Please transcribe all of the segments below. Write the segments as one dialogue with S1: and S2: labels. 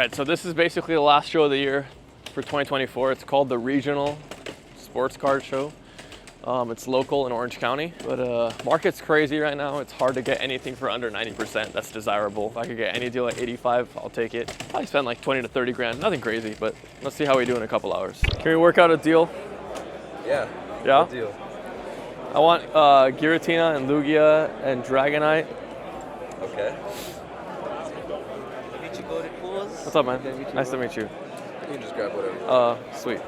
S1: right, so this is basically the last show of the year for 2024. It's called the Regional Sports Card Show. It's local in Orange County, but market's crazy right now. It's hard to get anything for under 90%. That's desirable. If I could get any deal at 85, I'll take it. Probably spend like 20 to 30 grand. Nothing crazy, but let's see how we do in a couple hours. Can we work out a deal?
S2: Yeah.
S1: Yeah?
S2: Good deal.
S1: I want Giratina and Lugia and Dragonite.
S2: Okay.
S1: What's up, man? Nice to meet you.
S2: You can just grab whatever.
S1: Sweet.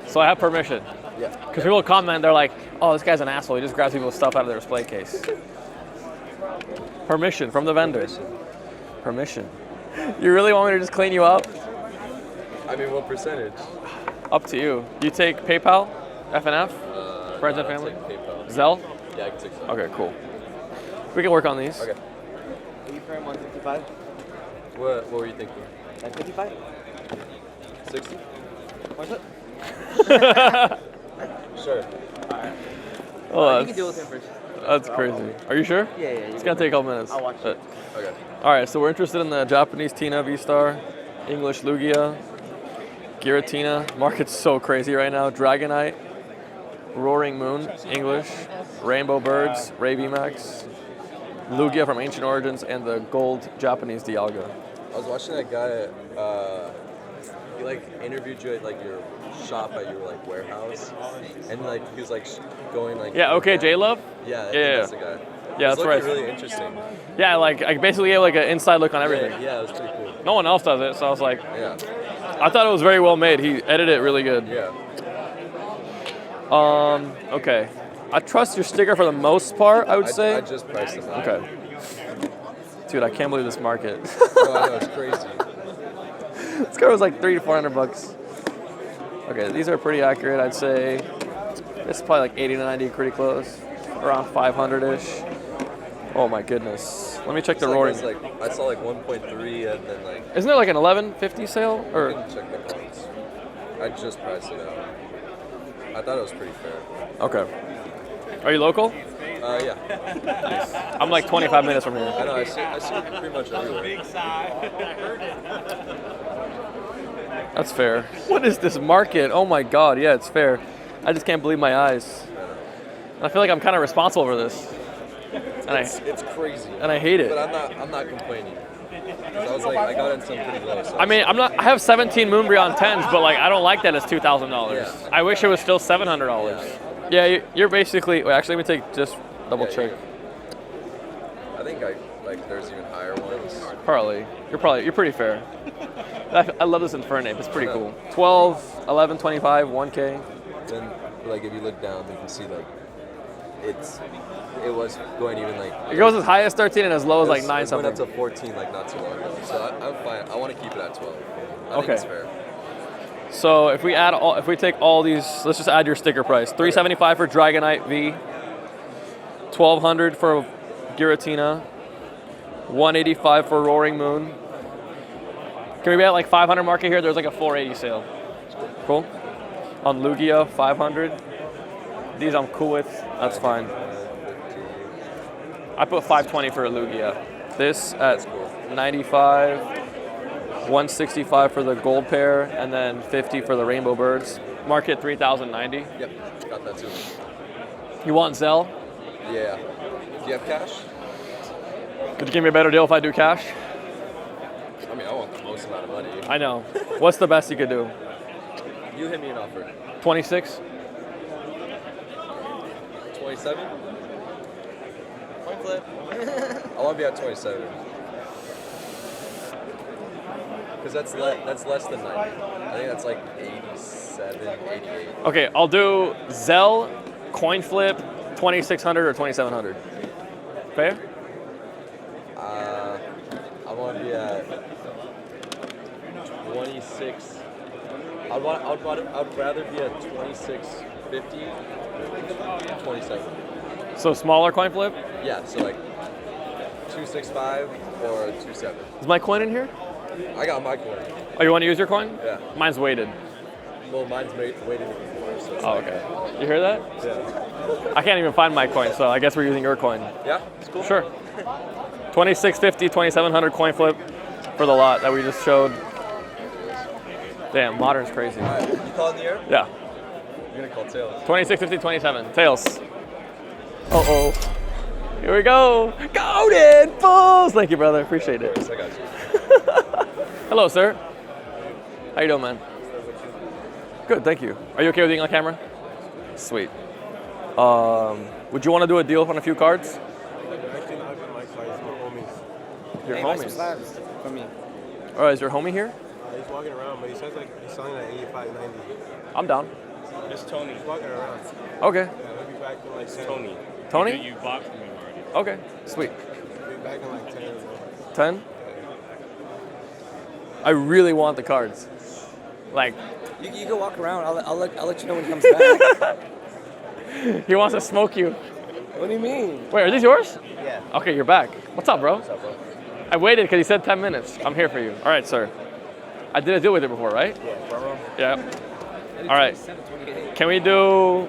S1: So I have permission.
S2: Yeah.
S1: Because people comment, they're like, oh, this guy's an asshole. He just grabs people's stuff out of their display case. Permission from the vendors. Permission. You really want me to just clean you up?
S2: I mean, what percentage?
S1: Up to you. You take PayPal, FNF, friends and family?
S2: PayPal.
S1: Zelle?
S2: Yeah, I can take some.
S1: Okay, cool. We can work on these.
S2: Okay.
S3: Are you firm 155?
S2: What were you thinking?
S3: 155?
S2: 60?
S3: What's it?
S2: Sure.
S3: Alright.
S1: Oh,
S3: You can deal with him first.
S1: that's crazy. Are you sure?
S3: Yeah.
S1: It's gonna take a couple minutes.
S3: I'll watch it.
S2: Okay.
S1: All right, so we're interested in the Japanese Tina V-Star, English Lugia, Giratina. Market's so crazy right now. Dragonite, Roaring Moon, English, Rainbow Birds, Ray VMAX, Lugia from Ancient Origins, and the gold Japanese Dialga.
S2: I was watching that guy. He like interviewed you at like your shop at your like warehouse, and like he was like going like.
S1: Yeah. Okay. J Love.
S2: Yeah. I think
S1: Yeah.
S2: That's the guy.
S1: Yeah,
S2: It's
S1: that's right.
S2: Really interesting.
S1: Yeah, like I basically gave like an inside look on everything.
S2: Yeah, it was pretty cool.
S1: No one else does it, so I was like,
S2: Yeah.
S1: I thought it was very well made. He edited it really good.
S2: Yeah.
S1: Okay. I trust your sticker for the most part, I would say.
S2: I just priced him out.
S1: Okay. Dude, I can't believe this market.
S2: Oh, I know, it's crazy.
S1: This car was like $300 to $400. Okay, these are pretty accurate, I'd say. This is probably like 80 to 90, pretty close. Around 500-ish. Oh my goodness. Let me check the roaring.
S2: It's like I saw like 1.3 and then like.
S1: Isn't there like an 1150 sale?
S2: I
S1: Or
S2: didn't check the coins. I just priced it out. I thought it was pretty fair.
S1: okay. Are you local?
S2: Yeah.
S1: I'm like 25 minutes from here.
S2: I know. I see it pretty much everywhere.
S1: That's fair. What is this market? Oh my god, yeah, it's fair. I just can't believe my eyes. And I feel like I'm kind of responsible for this. And
S2: It's crazy.
S1: I hate it.
S2: But I'm not complaining. 'Cause I was like, I got in some pretty low. So
S1: I mean, I have 17 Moonbreon 10s, but like I don't like that it's $2,000.
S2: Yeah.
S1: I wish it was still $700. Yeah, you're basically. Wait, actually, let me take double check.
S2: I think there's even higher ones.
S1: Probably. You're pretty fair. I love this Infernape. It's pretty cool. 12, 11, 25, 1K.
S2: Then like if you look down, you can see like it was going even like.
S1: It goes as high as 13 and as low as like 9
S2: It went
S1: something.
S2: up to 14 like not too long ago. So I'm fine. I want to keep it at 12. I think
S1: Okay.
S2: it's fair.
S1: So if we take all these, let's just add your sticker price. $375 for Dragonite V, $1,200 for Giratina, $185 for Roaring Moon. Can we be at like 500 market here? There's like a 480 sale. Cool. On Lugia, 500. These I'm cool with. That's fine. I put 520 for a Lugia. This at 95, 165 for the gold pair, and then 50 for the Rainbow Birds. Market 3,090.
S2: Yep, got that too.
S1: You want Zelle?
S2: Yeah. Do you have cash?
S1: Could you give me a better deal if I do cash?
S2: I mean, I want the most amount of money.
S1: I know. What's the best you could do?
S2: You hit me an offer.
S1: 26?
S2: 27?
S3: Point flip.
S2: I want to be at 27. Because that's less than 90. I think that's like 87, 88.
S1: Okay, I'll do Zelle, coin flip, 2,600 or 2,700. Fair?
S2: I want to be at 26. I'd rather be at 26.50, 27.
S1: So smaller coin flip?
S2: Yeah, so like 265 or 27.
S1: Is my coin in here?
S2: I got my coin.
S1: Oh, you want to use your coin?
S2: Yeah.
S1: Mine's weighted.
S2: Well, mine's waiting before, so it's
S1: Oh,
S2: like,
S1: okay. You hear that?
S2: yeah.
S1: I can't even find my coin, so I guess we're using your coin.
S2: Yeah, it's cool.
S1: Sure. 2650, 2700 coin flip for the lot that we just showed. Damn, modern's crazy.
S2: Alright, you call in the air?
S1: Yeah.
S2: You're gonna call tails.
S1: 26, 50, 27. Tails. Uh-oh. Here we go. Golden Bulls. Thank you, brother. Appreciate it.
S2: I got you.
S1: Hello, sir. How you doing, man? Good, thank you. Are you okay with being on camera? Sweet. Would you want to do a deal on a few cards?
S4: Actually, not even my cards, my homies.
S1: Your
S3: Hey, buy some
S1: homies.
S3: slabs for me.
S1: All right, is your homie here?
S4: He's walking around, but he says like he's selling at 85, 90.
S1: I'm down.
S5: It's Tony.
S4: He's walking around.
S1: Okay.
S4: Yeah, he'll be back in like 10.
S5: Tony.
S1: Tony?
S5: You bought from him already.
S1: Okay, sweet.
S4: He'll be back in like 10.
S1: 10? I really want the cards. Like,
S3: You can walk around. I'll let you know when he comes back.
S1: he wants to smoke you.
S3: What do you mean?
S1: Wait, are these yours?
S2: Yeah.
S1: Okay, you're back. What's up, bro?
S2: What's up, bro?
S1: I waited because he said 10 minutes. I'm here for you. All right, sir. I did a deal with it before, right?
S2: Yeah, front row.
S1: Yeah. All right. Can we do...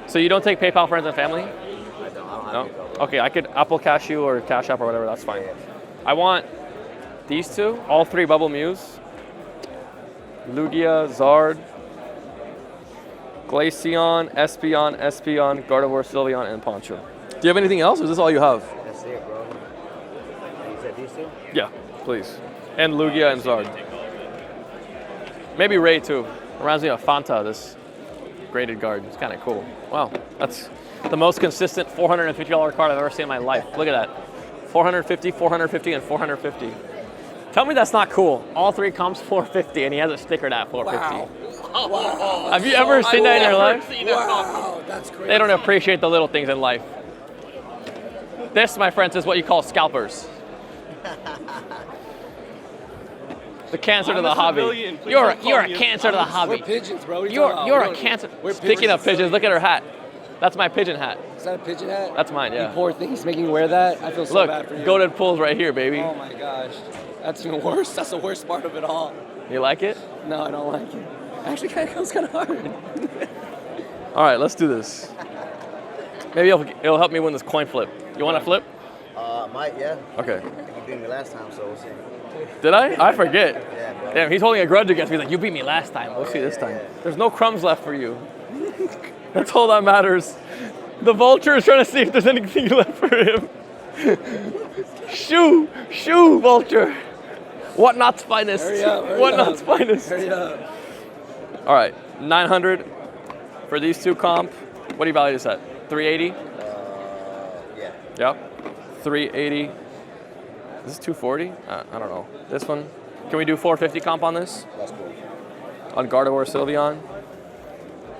S1: So you don't take PayPal friends and family?
S2: I don't have
S1: No?
S2: any problem.
S1: Okay, I could Apple Cash you or Cash App or whatever. That's fine.
S2: Yeah.
S1: I want these two, all three Bubble Mews. Lugia, Zard, Glaceon, Espeon, Gardevoir, Sylveon, and Poncho. Do you have anything else, or is this all you have?
S2: That's it, bro. You said these two?
S1: Yeah, please. And Lugia and Zard. Maybe Ray too. Reminds me of Fanta, this graded guard. It's kind of cool. Wow, that's the most consistent $450 card I've ever seen in my life. Look at that. 450, 450, and 450. Tell me that's not cool. All three comps 450, and he has it stickered at 450.
S3: Wow.
S1: Have you ever seen that in your life?
S3: Wow, that's crazy.
S1: They don't appreciate the little things in life. This, my friends, is what you call scalpers. The cancer to the hobby.
S5: civilian. Please
S1: You're
S5: don't call
S1: a
S5: me a-
S1: cancer to the hobby.
S3: We're pigeons, bro. What are you talking
S1: You're
S3: about?
S1: a cancer.
S3: We're
S1: Speaking of pigeons, look at her hat. That's my pigeon hat.
S3: Is that a pigeon hat?
S1: That's mine, yeah.
S3: You poor thing. He's making you wear that. I feel so
S1: Look,
S3: bad for you.
S1: goated pulls right here, baby.
S3: Oh my gosh. That's even worse. That's the worst part of it all.
S1: You like it?
S3: No, I don't like it. Actually, kind of goes kind of hard.
S1: All right, let's do this. Maybe it'll help me win this coin flip. You want to flip?
S2: Might, yeah.
S1: Okay.
S2: I think you beat me last time, so we'll see.
S1: Did I? I forget.
S2: Yeah, bro.
S1: Damn, he's holding a grudge against me. He's like, you beat me last time. We'll see this time. There's no crumbs left for you. That's all that matters. The vulture is trying to see if there's anything left for him. Shoo, vulture. What not's finest?
S3: Hurry up, hurry
S1: What
S3: up.
S1: not's finest?
S3: Hurry up.
S1: All right, 900 for these two comp. What do you value this at? 380?
S2: Yeah.
S1: Yep. 380. Is this 240? I don't know. This one. Can we do 450 comp on this?
S2: That's cool.
S1: On Gardevoir Sylveon.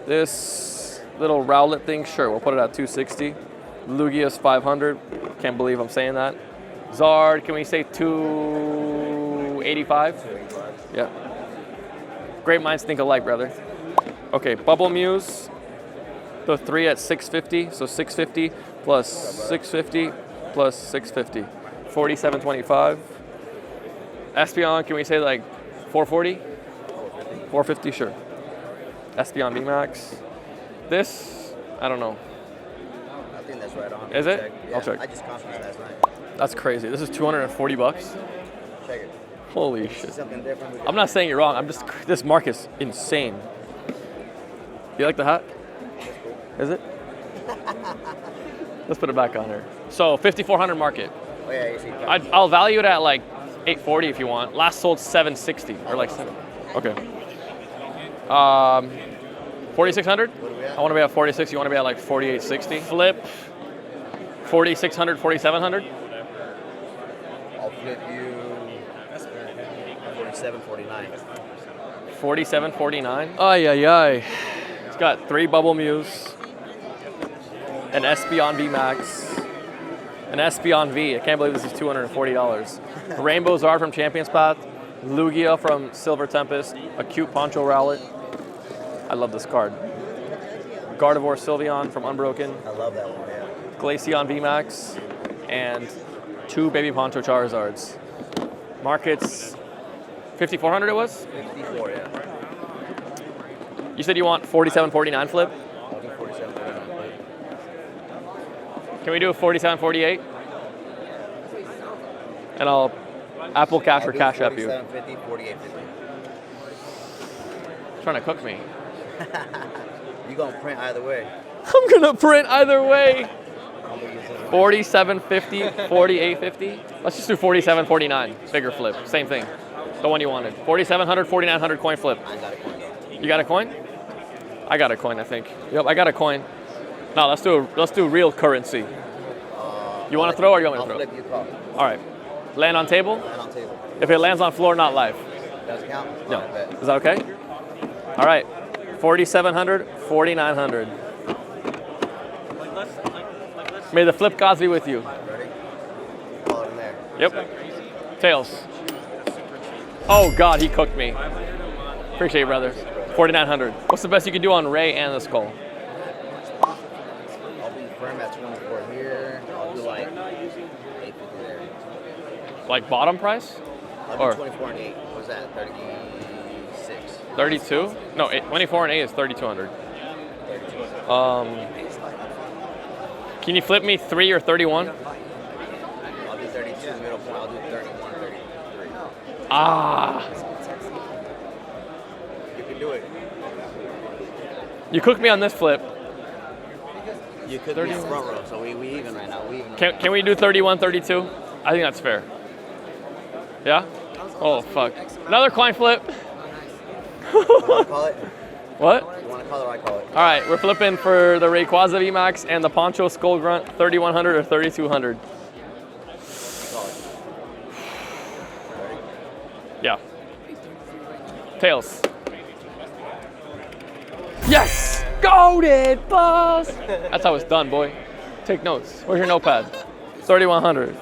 S1: This little Rowlet thing, sure, we'll put it at 260. Lugia's 500. Can't believe I'm saying that. Zard, can we say 285?
S2: 285.
S1: Yeah. Great minds think alike, brother. Okay, Bubble Muse. The three at 650. So 650 plus 650 plus 650. 4725. Espeon, can we say like 440? 450, sure. Espeon VMAX. This, I don't know.
S2: I think that's right on.
S1: Is it?
S2: Check. Yeah,
S1: I'll check.
S2: I just conferenced last night.
S1: That's crazy. This is 240 bucks.
S2: Check it.
S1: Holy
S2: See
S1: shit.
S2: something different.
S1: I'm not saying you're wrong. This market's insane. You like the hat? Is it? Let's put it back on there. So 5,400 market.
S2: Oh, yeah, you see.
S1: I'll value it at like 840 if you want. Last sold 760 or like 7. Okay. 4,600?
S2: What are we at?
S1: I want to be at 46. You want to be at like 4860? Flip. 4,600, 4,700?
S2: I'll flip you 47, 49.
S1: 47.49. Ay, ay, ay. It's got 3 Bubble Mews, an Espeon V Max, an Espeon V. I can't believe this is $240. Rainbow Zard from Champion's Path, Lugia from Silver Tempest, a cute Poncho Rowlet. I love this card. Gardevoir Sylveon from Unbroken,
S2: I love that one, yeah.
S1: Glaceon V Max, and 2 Baby Poncho Charizards. Markets 5,400 it was?
S2: 54, yeah.
S1: You said you want 47.49 flip?
S2: I'll do 47, 49.
S1: Can we do a 47.48? And I'll Apple Cash
S6: I'll
S1: or
S6: do
S1: Cash App you?
S6: 47.50, 48.50.
S1: Trying to cook me.
S6: You gonna print either way.
S1: I'm gonna print either way.
S6: I'm gonna use this one.
S1: 47.50, 48.50. Let's just do 47.49. Bigger flip. Same thing. The one you wanted. 4,700, 4,900 coin flip.
S6: I got a coin though.
S1: You got a coin? I got a coin, I think. Yep, I got a coin. No, let's do real currency. You want to throw or you want me to
S6: I'll
S1: throw?
S6: flip, you call.
S1: All right. Land on table.
S6: Land on table.
S1: If it lands on floor, not live.
S6: Does it count?
S1: No.
S6: Alright, bet.
S1: Is that okay? All right. 4,700, 4,900. May the flip gods be with you.
S6: Ready? Call it in there.
S1: Yep. Tails. Oh God, he cooked me. Appreciate it, brother. 4,900. What's the best you can do on Ray and the skull?
S6: I'll be firm at 24 here. I'll do like 850 there.
S1: Like bottom price?
S6: I'll
S1: Or-
S6: do 24 and 8. What's that? 36.
S1: 32? No, 24 and 8 is 3,200.
S6: 32.
S1: Can you flip me 3 or 31?
S6: I'll do 32 middle point. I'll do 31, 33.
S1: Ah,
S6: You can do it.
S1: you cooked me on this flip.
S6: You could be in front row, so we even right now. We even.
S1: Can we do 31, 32? I think that's fair. Yeah? Oh, fuck. Another coin flip.
S6: You want to call it?
S1: What?
S6: You want to call it or I call it?
S1: All right, we're flipping for the Rayquaza VMAX and the Poncho Skull Grunt, 3,100 or 3,200.
S6: Call it. Ready?
S1: Yeah. Tails. Yes! Goated, boss! That's how it's done, boy. Take notes. Where's your notepad? 3,100.